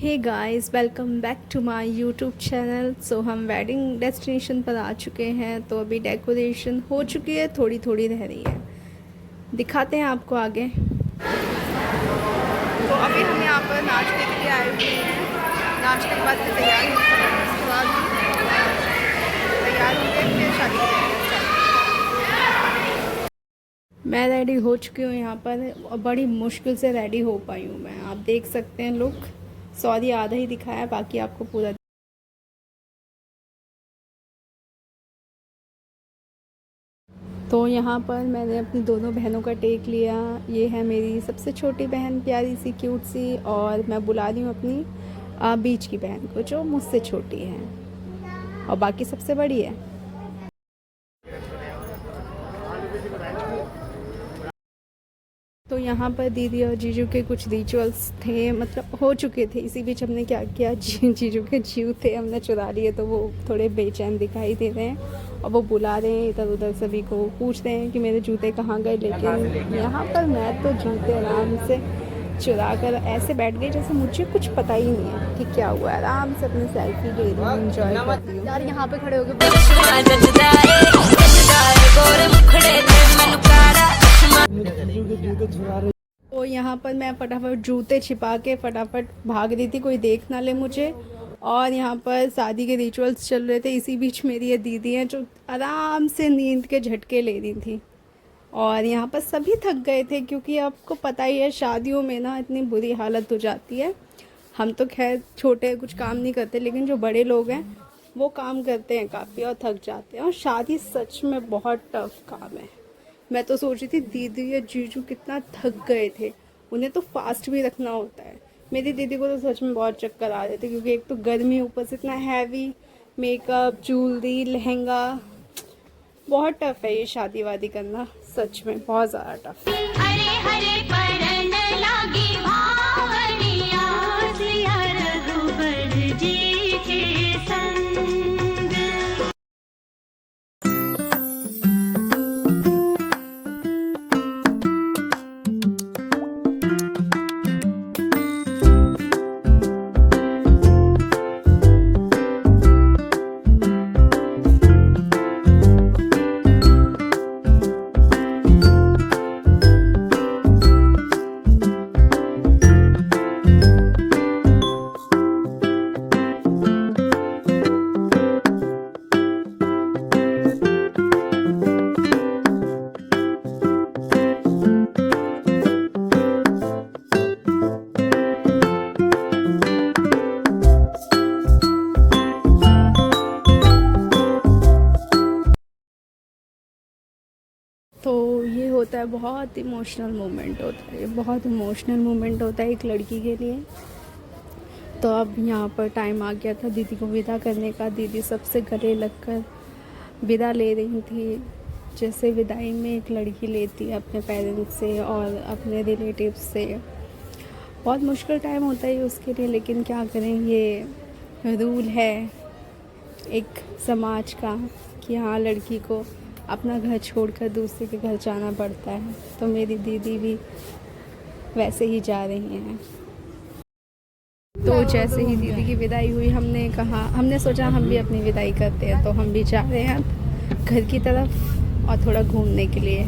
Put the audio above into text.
Hey guys, welcome back to my YouTube channel. So हम wedding destination पर आ चुके हैं। तो अभी डेकोरेशन हो चुकी है, थोड़ी थोड़ी रह रही है, दिखाते हैं आपको आगे। तो अभी हम यहाँ पर नाचने के लिए आए हुए हैं। नाचने के बाद फिर तैयार होंगे, उसके बाद तैयार होंगे, फिर शादी की तैयारी स्टार्ट। मैं रेडी हो चुकी हूँ यहाँ पर, और बड़ी मुश्किल से रेडी हो पाई हूँ मैं। आप देख सकते हैं लुक, सॉरी आधा ही दिखाया, बाकी आपको पूरा। तो यहाँ पर मैंने अपनी दोनों बहनों का टेक लिया। ये है मेरी सबसे छोटी बहन, प्यारी सी क्यूट सी, और मैं बुला रही हूँ अपनी बीच की बहन को, जो मुझसे छोटी है और बाकी सबसे बड़ी है। तो यहाँ पर दीदी और जीजू के कुछ रिचुअल्स थे, मतलब हो चुके थे। इसी बीच हमने क्या किया, जीजू के जीव थे हमने चुरा लिए, तो वो थोड़े बेचैन दिखाई दे रहे हैं और वो बुला रहे हैं इधर उधर, सभी को पूछ रहे हैं कि मेरे जूते कहाँ गए। लेकिन यहाँ पर मैं तो जूते आराम से चुरा कर ऐसे बैठ गई जैसे मुझे कुछ पता ही नहीं है कि क्या हुआ। आराम से अपनी सेल्फी ले रही हूँ, एंजॉय कर रही हूँ। यार यहाँ पे खड़े हो गए तो यहाँ पर मैं फटाफट जूते छिपा के फटाफट भाग रही थी, कोई देख ना ले मुझे। और यहाँ पर शादी के रिचुअल्स चल रहे थे। इसी बीच मेरी ये दीदी हैं जो आराम से नींद के झटके ले रही थी। और यहाँ पर सभी थक गए थे, क्योंकि आपको पता ही है शादियों में ना इतनी बुरी हालत हो जाती है। हम तो खैर छोटे कुछ काम नहीं करते, लेकिन जो बड़े लोग हैं वो काम करते हैं काफ़ी और थक जाते हैं। और शादी सच में बहुत टफ काम है। मैं तो सोच रही थी दीदी या जीजू कितना थक गए थे, उन्हें तो फास्ट भी रखना होता है। मेरी दीदी को तो सच में बहुत चक्कर आ रहे थे, क्योंकि एक तो गर्मी, ऊपर से इतना हैवी मेकअप, ज्वेलरी, लहंगा। बहुत टफ है ये शादी वादी करना, सच में बहुत ज़्यादा टफ है। हरे हरे परन लागी भावनिया, सिया रघुबर जी के संग। तो ये होता है, बहुत इमोशनल मोमेंट होता है, ये बहुत इमोशनल मोमेंट होता है एक लड़की के लिए। तो अब यहाँ पर टाइम आ गया था दीदी को विदा करने का। दीदी सबसे गले लगकर विदा ले रही थी, जैसे विदाई में एक लड़की लेती है अपने पेरेंट्स से और अपने रिलेटिव्स से। बहुत मुश्किल टाइम होता है उसके लिए, लेकिन क्या करें, ये रूल है एक समाज का कि हाँ, लड़की को अपना घर छोड़कर दूसरे के घर जाना पड़ता है। तो मेरी दीदी भी वैसे ही जा रही हैं। तो जैसे ही दीदी की विदाई हुई, हमने सोचा हम भी अपनी विदाई करते हैं। तो हम भी जा रहे हैं घर की तरफ और थोड़ा घूमने के लिए।